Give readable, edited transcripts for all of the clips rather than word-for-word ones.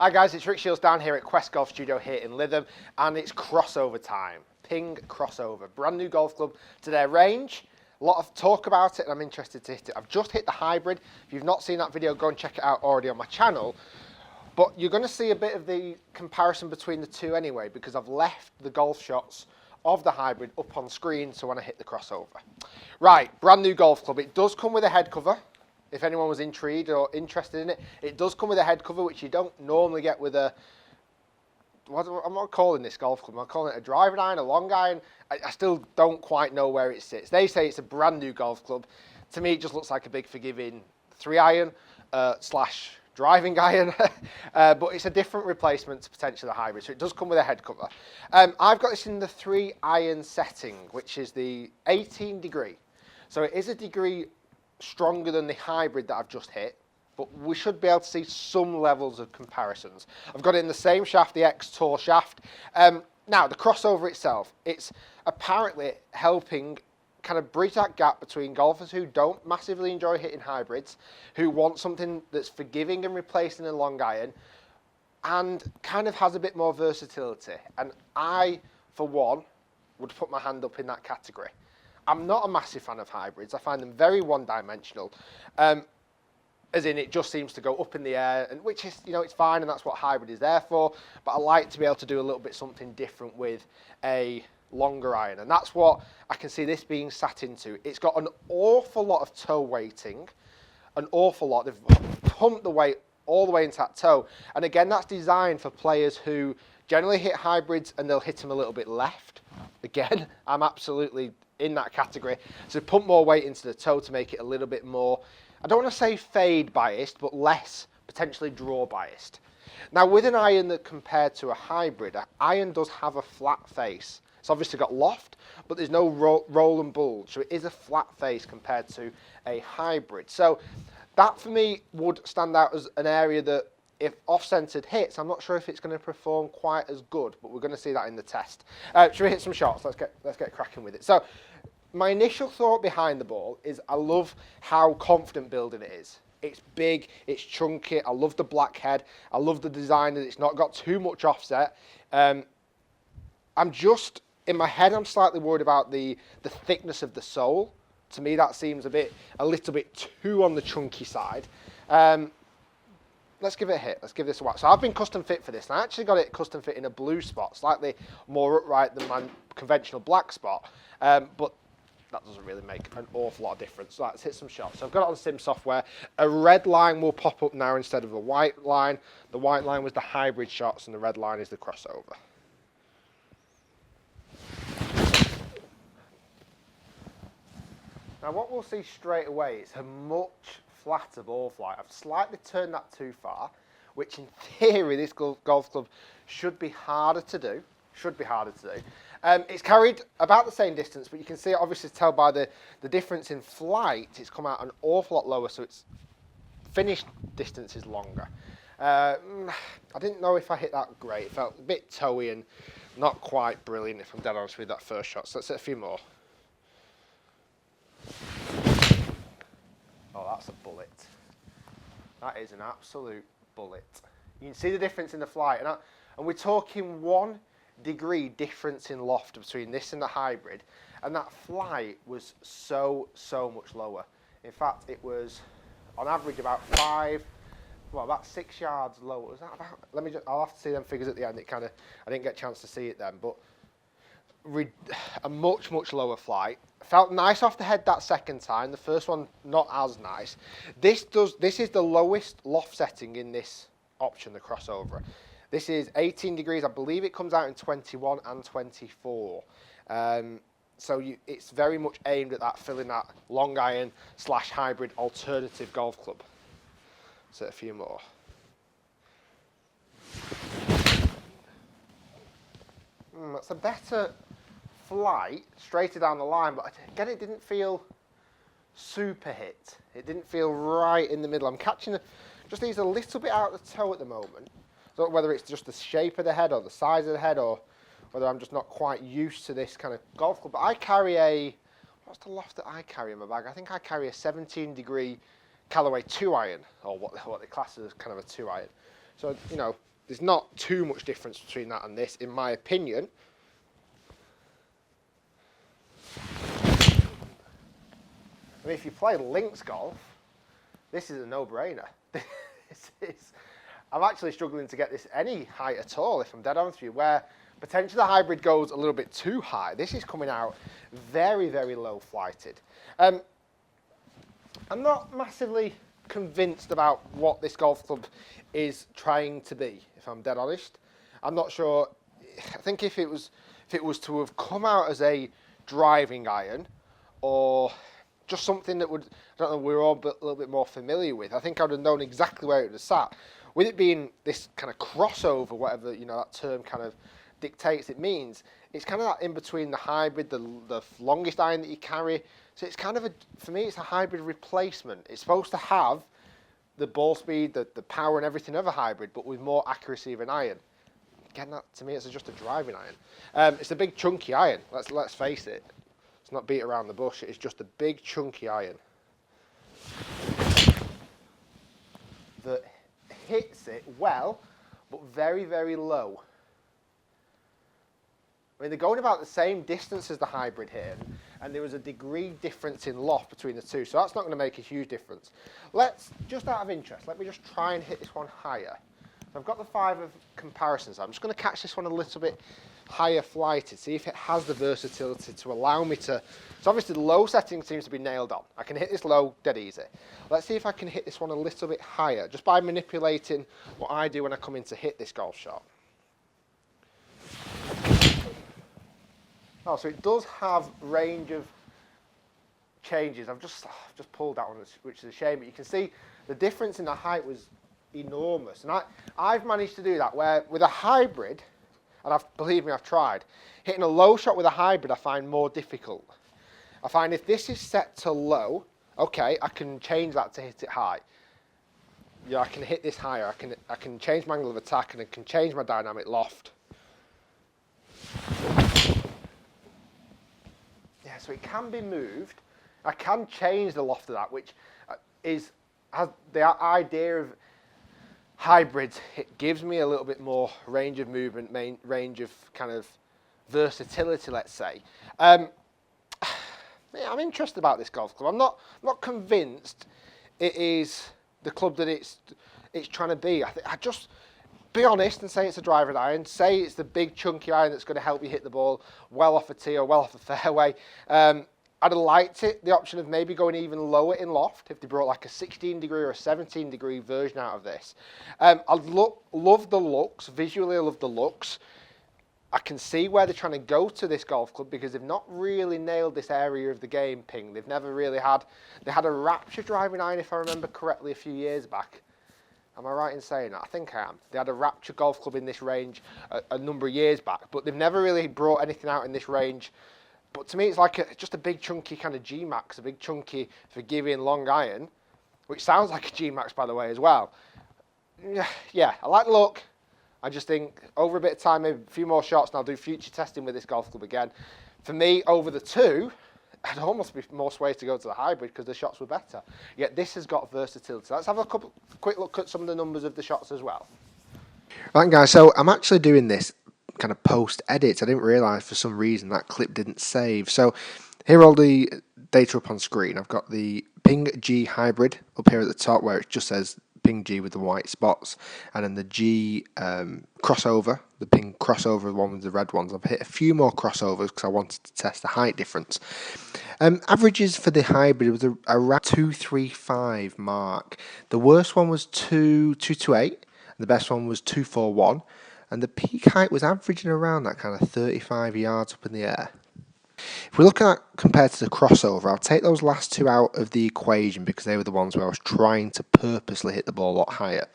Hi guys, it's Rick Shiels down here at Quest Golf Studio here in Lytham, and it's crossover time. Ping crossover, brand new golf club to their range. A lot of talk about it and I'm interested to hit it. I've just hit the hybrid. If you've not seen that video, go and check it out already on my channel. But you're going to see a bit of the comparison between the two anyway, because I've left the golf shots of the hybrid up on screen so when I hit the crossover. Right, brand new golf club. It does come with a head cover. If anyone was intrigued or interested in it, it does come with a head cover, which you don't normally get with a, I'm not calling this golf club, I'm calling it a driving iron, a long iron. I still don't quite know where it sits. They say it's a brand new golf club. To me, it just looks like a big forgiving 3-iron slash driving iron, but it's a different replacement to potentially the hybrid, so it does come with a head cover. I've got this in the 3-iron setting, which is the 18 degree. So it is a degree stronger than the hybrid that I've just hit, but we should be able to see some levels of comparisons. I've got it in the same shaft, the X Tour shaft. Now, the crossover itself, it's apparently helping kind of bridge that gap between golfers who don't massively enjoy hitting hybrids, who want something that's forgiving and replacing a long iron, and kind of has a bit more versatility. And I, for one, would put my hand up in that category. I'm not a massive fan of hybrids. I find them very one-dimensional, as in it just seems to go up in the air, and which is, you know, it's fine, and that's what hybrid is there for. But I like to be able to do a little bit something different with a longer iron, and that's what I can see this being sat into. It's got an awful lot of toe weighting, an awful lot. They've pumped the weight all the way into that toe, and again, that's designed for players who generally hit hybrids and they'll hit them a little bit left. Again, I'm absolutely in that category. So pump more weight into the toe to make it a little bit more, I don't want to say fade biased, but less potentially draw biased. Now with an iron that compared to a hybrid, an iron does have a flat face. It's obviously got loft, but there's no roll and bulge. So it is a flat face compared to a hybrid. So that for me would stand out as an area that if off-centered hits, I'm not sure if it's going to perform quite as good, but we're going to see that in the test. Should we hit some shots? Let's get cracking with it. So my initial thought behind the ball is I love how confident building it is. It's big, it's chunky, I love the black head, I love the design that it's not got too much offset. I'm just, in my head, I'm slightly worried about the thickness of the sole. To me, that seems a little bit too on the chunky side. Let's give it a hit. Let's give this a whack. So I've been custom fit for this, and I actually got it custom fit in a blue spot, slightly more upright than my conventional black spot. But that doesn't really make an awful lot of difference. So let's hit some shots. So I've got it on sim software. A red line will pop up now instead of a white line. The white line was the hybrid shots, and the red line is the crossover. Now what we'll see straight away is a much flatter ball flight. I've slightly turned that too far, which in theory this golf club should be harder to do. It's carried about the same distance, but you can see, obviously tell by the difference in flight, it's come out an awful lot lower, so its finished distance is longer. I didn't know if I hit that great. It felt a bit toey and not quite brilliant, if I'm dead honest with that first shot. So let's hit a few more. Oh, that's a bullet. That is an absolute bullet. You can see the difference in the flight, and we're talking 1 degree difference in loft between this and the hybrid, and that flight was so much lower. In fact, it was on average about 6 yards lower. Was that about? I'll have to see them figures at the end. I didn't get a chance to see it then, but a much lower flight. Felt nice off the head that second time. The first one not as nice. This is the lowest loft setting in this option, the crossover. This is 18 degrees. I believe it comes out in 21 and 24. So it's very much aimed at that, filling that long iron slash hybrid alternative golf club. So a few more. That's a better flight, straighter down the line, but again, it didn't feel super hit. It didn't feel right in the middle. I'm catching just these a little bit out of the toe at the moment. So whether it's just the shape of the head or the size of the head, or whether I'm just not quite used to this kind of golf club. But I carry what's the loft that I carry in my bag? I think I carry a 17 degree Callaway 2-iron, or what they class as kind of a 2-iron. So, you know, there's not too much difference between that and this, in my opinion. I mean, if you play links golf, this is a no-brainer. I'm actually struggling to get this any height at all, if I'm dead honest with you, where potentially the hybrid goes a little bit too high. This is coming out very, very low flighted. I'm not massively convinced about what this golf club is trying to be, if I'm dead honest. I'm not sure. I think if it was to have come out as a driving iron, or just something that would, I don't know, we're all a little bit more familiar with, I think I would have known exactly where it would have sat. With it being this kind of crossover, whatever, you know, that term kind of dictates it means, it's kind of that in between the hybrid, the longest iron that you carry. So it's kind of for me, it's a hybrid replacement. It's supposed to have the ball speed, the power and everything of a hybrid, but with more accuracy of an iron. Again, that to me, it's just a driving iron. It's a big chunky iron. Let's face it. Let's not beat around the bush. It's just a big chunky iron that hits it well, but very, very low. I mean, they're going about the same distance as the hybrid here, and there was a degree difference in loft between the two, so that's not going to make a huge difference. Just out of interest, let me just try and hit this one higher. So I've got the 5 of comparisons. I'm just going to catch this one a little bit higher flighted, see if it has the versatility to allow me to. So obviously the low setting seems to be nailed on. I can hit this low dead easy. Let's see if I can hit this one a little bit higher, just by manipulating what I do when I come in to hit this golf shot. Oh, so it does have range of changes. I've just pulled that one, which is a shame, but you can see the difference in the height was enormous. And I've managed to do that where with a hybrid, and believe me, I've tried, hitting a low shot with a hybrid I find more difficult. I find if this is set to low, okay, I can change that to hit it high. Yeah, I can hit this higher. I can change my angle of attack, and I can change my dynamic loft. Yeah, so it can be moved. I can change the loft of that, which has the idea of hybrids. It gives me a little bit more range of movement, range of kind of versatility, let's say. I'm interested about this golf club. I'm not convinced it is the club that it's trying to be. I just be honest and say it's a driving iron. Say it's the big chunky iron that's going to help you hit the ball well off a tee or well off a fairway. I'd have liked the option of maybe going even lower in loft if they brought like a 16 degree or a 17 degree version out of this. I love the looks. Visually, I love the looks. I can see where they're trying to go to this golf club because they've not really nailed this area of the game, Ping. They've never really had. They had a Rapture driving iron, if I remember correctly, a few years back. Am I right in saying that? I think I am. They had a Rapture golf club in this range a number of years back, but they've never really brought anything out in this range. But to me, it's like just a big chunky kind of G-Max, a big chunky forgiving long iron, which sounds like a G-Max, by the way, as well. Yeah, I like the look. I just think over a bit of time, maybe a few more shots, and I'll do future testing with this golf club again. For me, over the two, I'd almost be more swayed to go to the hybrid because the shots were better. Yet this has got versatility. Let's have a quick look at some of the numbers of the shots as well. Right, guys, so I'm actually doing this kind of post-edit. I didn't realise for some reason that clip didn't save. So here are all the data up on screen. I've got the Ping G hybrid up here at the top where it just says Ping G with the white spots, and then the G crossover, the Ping crossover one with the red ones. I've hit a few more crossovers because I wanted to test the height difference. Averages for the hybrid was around 235 mark. The worst one was 228, and the best one was 241, and the peak height was averaging around that kind of 35 yards up in the air. If we look at that compared to the crossover, I'll take those last two out of the equation because they were the ones where I was trying to purposely hit the ball a lot higher.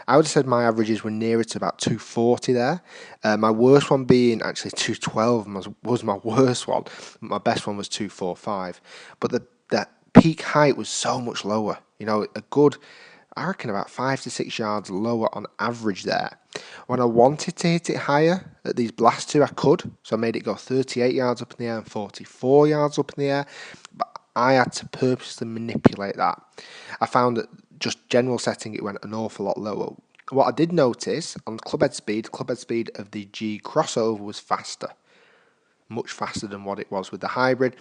I would have said my averages were nearer to about 240 there. My worst one being actually 212 was my worst one. My best one was 245. But the peak height was so much lower. You know, a good, I reckon about 5 to 6 yards lower on average there. When I wanted to hit it higher, at these last two I could, so I made it go 38 yards up in the air and 44 yards up in the air, but I had to purposely manipulate that. I found that just general setting it went an awful lot lower. What I did notice on club head speed of the G crossover was faster. Much faster than what it was with the hybrid.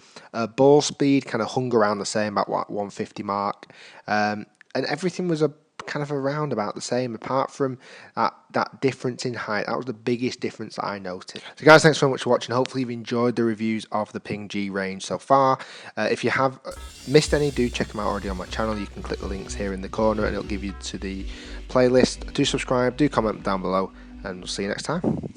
Ball speed kind of hung around the same, about what 150 mark, and everything was a kind of around about the same, apart from that difference in height. That was the biggest difference that I noticed. So guys, thanks so much for watching. Hopefully you've enjoyed the reviews of the Ping G range so far. If you have missed any, do check them out already on my channel. You can click the links here in the corner and it'll give you to the playlist. Do subscribe, do comment down below, and we'll see you next time.